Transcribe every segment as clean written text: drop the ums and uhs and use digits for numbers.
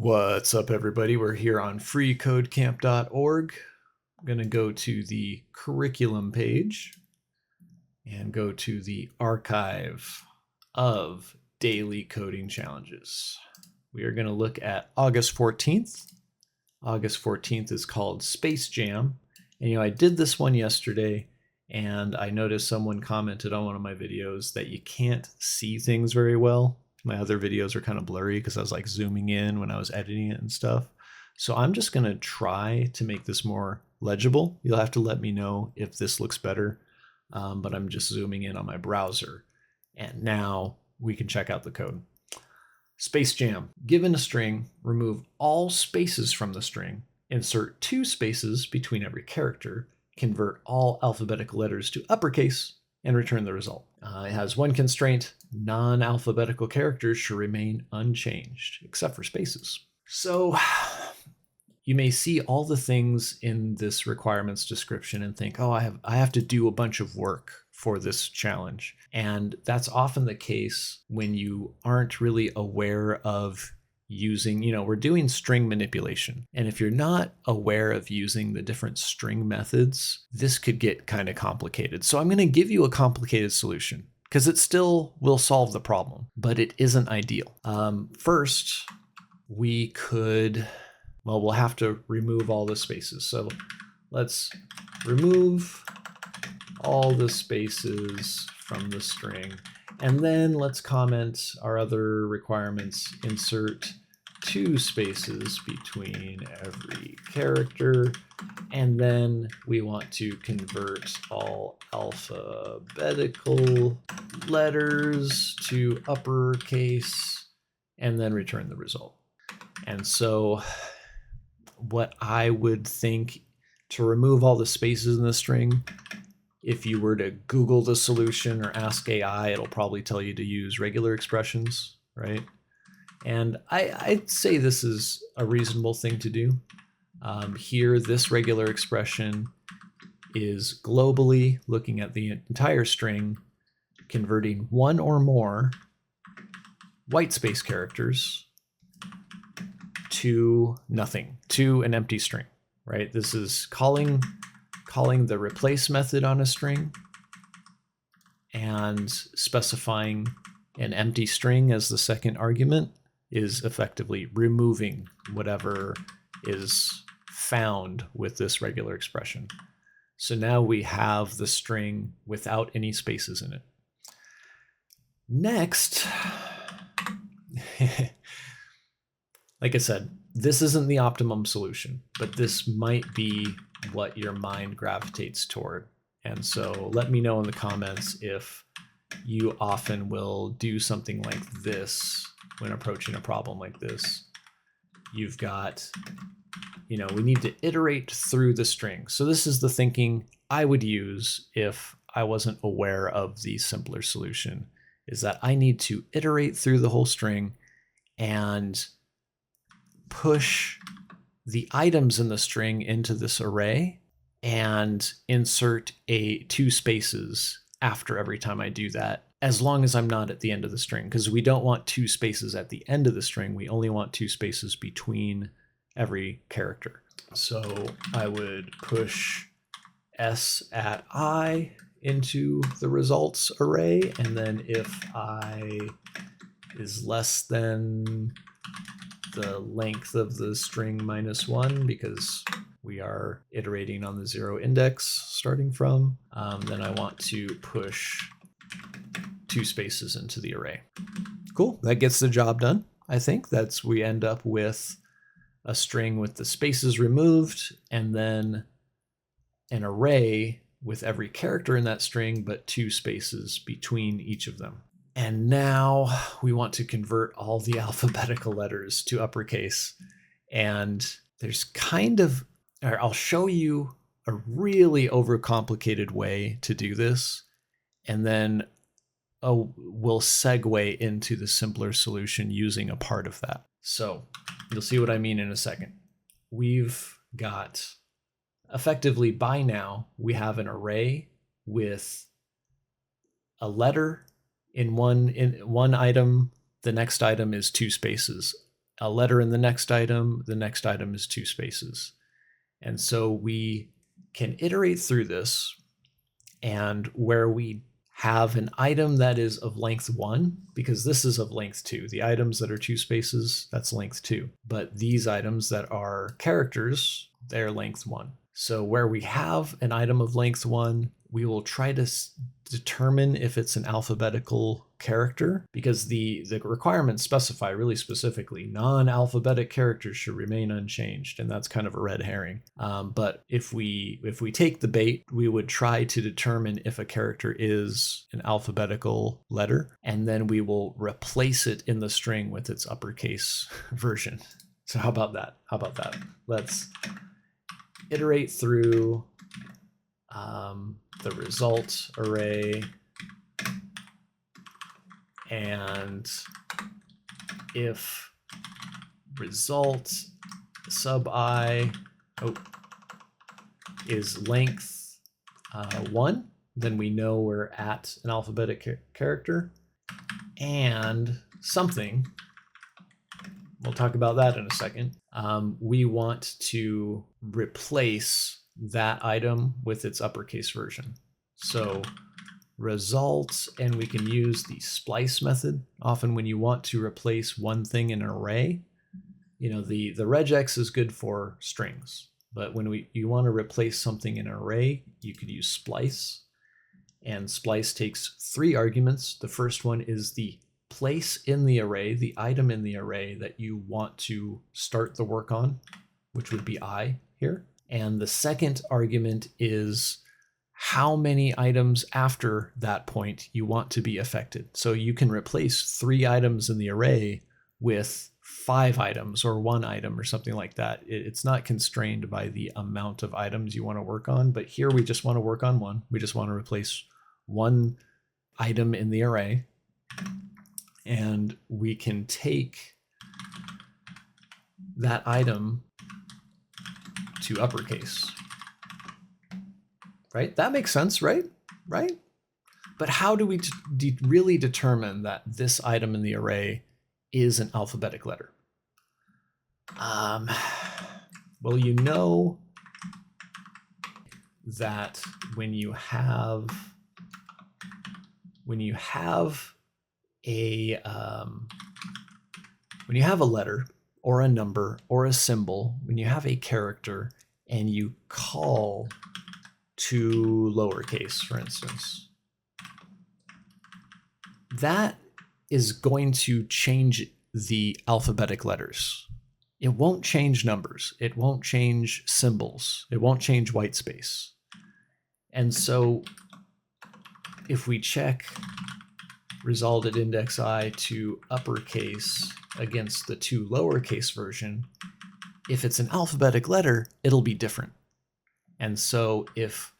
What's up, everybody? We're here on FreeCodeCamp.org. I'm going to go to the curriculum page and go to the archive of daily coding challenges. We are going to look at August 14th. August 14th is called Space Jam. And I did this one yesterday, and I noticed someone commented on one of my videos that you can't see things very well. My other videos are kind of blurry because I was like zooming in when I was editing it and stuff. So I'm just going to try to make this more legible. You'll have to let me know if this looks better, but I'm just zooming in on my browser. And now we can check out the code. Space Jam. Given a string, remove all spaces from the string, insert 2 spaces between every character, convert all alphabetical letters to uppercase, and return the result. It has one constraint: non-alphabetical characters should remain unchanged, except for spaces. So you may see all the things in this requirements description and think, oh, I have to do a bunch of work for this challenge. And that's often the case when you aren't really aware of using, we're doing string manipulation. And if you're not aware of using the different string methods, this could get kind of complicated. So I'm going to give you a complicated solution because it still will solve the problem, but it isn't ideal. First, we could, we'll have to remove all the spaces. So let's remove all the spaces from the string. And then let's comment our other requirements: insert 2 spaces between every character. And then we want to convert all alphabetical letters to uppercase and then return the result. And so what I would think to remove all the spaces in the string, if you were to Google the solution or ask AI, it'll probably tell you to use regular expressions, right? And I'd say this is a reasonable thing to do. Here, this regular expression is globally looking at the entire string, converting 1 or more white space characters to nothing, to an empty string, right? This is calling the replace method on a string and specifying an empty string as the second argument is effectively removing whatever is found with this regular expression. So now we have the string without any spaces in it. Next, like I said, this isn't the optimum solution, but this might be what your mind gravitates toward. And so let me know in the comments if you often will do something like this when approaching a problem like this. You've got, we need to iterate through the string. So this is the thinking I would use if I wasn't aware of the simpler solution, is that I need to iterate through the whole string and push the items in the string into this array and insert 2 spaces after every time I do that, as long as I'm not at the end of the string, because we don't want 2 spaces at the end of the string. We only want 2 spaces between every character. So I would push s at I into the results array, and then if I is less than the length of the string -1, because we are iterating on the 0 index starting from, then I want to push 2 spaces into the array. Cool, that gets the job done. I think we end up with a string with the spaces removed, and then an array with every character in that string, but 2 spaces between each of them. And now we want to convert all the alphabetical letters to uppercase. And there's I'll show you a really overcomplicated way to do this. And then we'll segue into the simpler solution using a part of that. So you'll see what I mean in a second. We've got, effectively by now, we have an array with a letter in one item. The next item is 2 spaces a letter in the next item is 2 spaces. And so we can iterate through this, and where we have an item that is of length 1, because this is of length 2. The items that are 2 spaces, that's length 2. But these items that are characters, they're length 1. So where we have an item of length 1, we will try to determine if it's an alphabetical character, because the requirements specify really specifically non-alphabetic characters should remain unchanged, and that's kind of a red herring. But if we take the bait, we would try to determine if a character is an alphabetical letter, and then we will replace it in the string with its uppercase version. So how about that? Let's iterate through the result array, and if result sub I is length 1, then we know we're at an alphabetic character, and something, we'll talk about that in a second, we want to replace that item with its uppercase version. So results, and we can use the splice method. Often when you want to replace one thing in an array, the regex is good for strings, but when you want to replace something in an array, you could use splice. And splice takes 3 arguments. The first one is the place in the array, the item in the array that you want to start the work on, which would be I here. And the second argument is how many items after that point you want to be affected. So you can replace 3 items in the array with 5 items or 1 item or something like that. It's not constrained by the amount of items you want to work on, but here we just want to work on 1. We just want to replace 1 item in the array, and we can take that item to uppercase. Right? That makes sense, right? But how do we really determine that this item in the array is an alphabetic letter? Well, you know that when you have a letter or a number or a symbol, when you have a character and you call to lowercase, for instance, that is going to change the alphabetic letters. It won't change numbers. It won't change symbols. It won't change white space. And so if we check result at index I to uppercase against the to lowercase version, if it's an alphabetic letter, it'll be different. And so if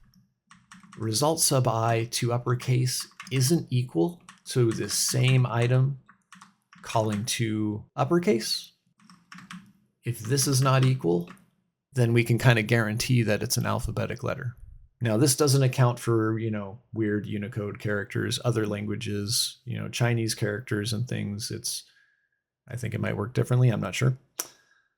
result sub I to uppercase isn't equal to the same item calling to uppercase, if this is not equal, then we can kind of guarantee that it's an alphabetic letter. Now, this doesn't account for, weird Unicode characters, other languages, Chinese characters and things. I think it might work differently. I'm not sure.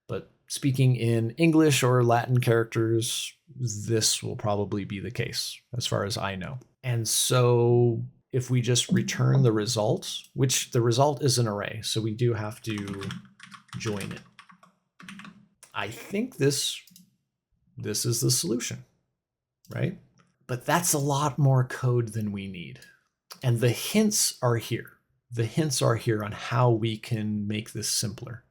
But speaking in English or Latin characters, this will probably be the case as far as I know. And so if we just return the result, which the result is an array, so we do have to join it. I think this is the solution, right? But that's a lot more code than we need. And the hints are here. The hints are here on how we can make this simpler.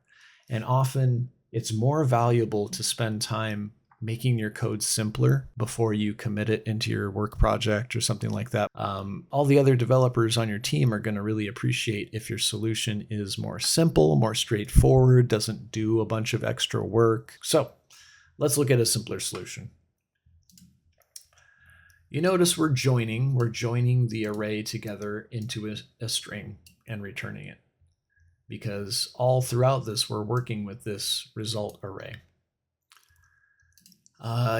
And often it's more valuable to spend time making your code simpler before you commit it into your work project or something like that. All the other developers on your team are going to really appreciate if your solution is more simple, more straightforward, doesn't do a bunch of extra work. So let's look at a simpler solution. You notice we're joining the array together into a string and returning it, because all throughout this, we're working with this result array.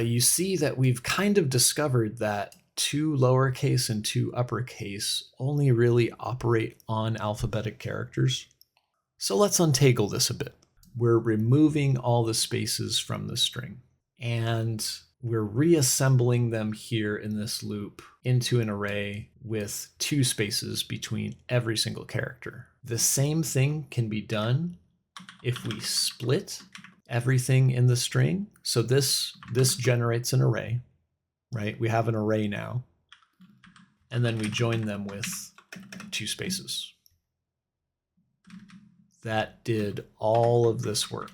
You see that we've kind of discovered that 2 lowercase and 2 uppercase only really operate on alphabetic characters. So let's untangle this a bit. we're removing all the spaces from the string, and we're reassembling them here in this loop into an array with 2 spaces between every single character. The same thing can be done if we split everything in the string. So this generates an array, right? We have an array now, and then we join them with 2 spaces. That did all of this work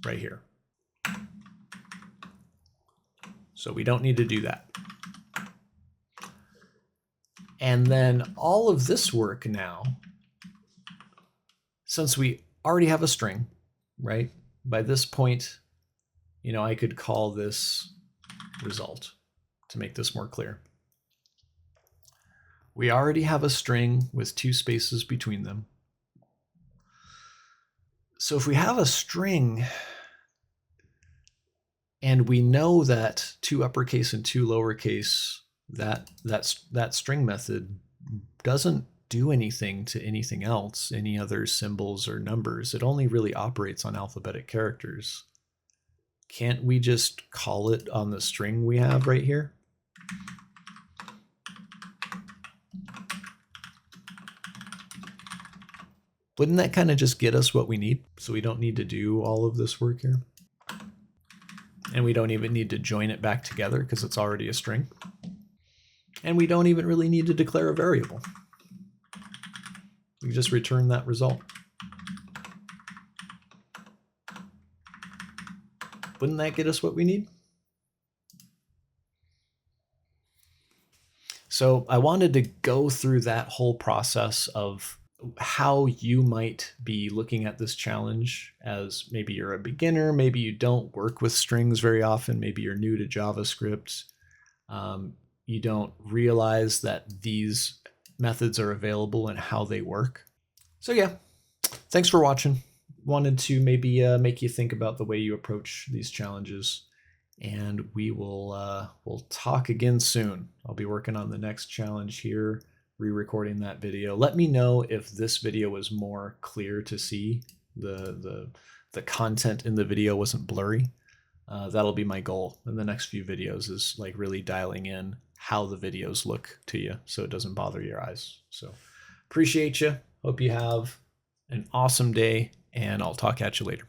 right here. So we don't need to do that. And then all of this work now, since we already have a string, right? By this point, you know, I could call this result to make this more clear. We already have a string with 2 spaces between them. So if we have a string and we know that 2 uppercase and 2 lowercase, that string method doesn't do anything to anything else, any other symbols or numbers. It only really operates on alphabetic characters. Can't we just call it on the string we have right here? Wouldn't that kind of just get us what we need? So we don't need to do all of this work here. And we don't even need to join it back together because it's already a string. And we don't even really need to declare a variable. We just return that result. Wouldn't that get us what we need? So I wanted to go through that whole process of how you might be looking at this challenge, as maybe you're a beginner, maybe you don't work with strings very often, maybe you're new to JavaScript, you don't realize that these methods are available and how they work. So yeah, thanks for watching. Wanted to maybe make you think about the way you approach these challenges, and we'll talk again soon. I'll be working on the next challenge here, re-recording that video. Let me know if this video was more clear to see. The content in the video wasn't blurry. That'll be my goal in the next few videos, is like really dialing in how the videos look to you so it doesn't bother your eyes. So appreciate you. Hope you have an awesome day, and I'll talk at you later.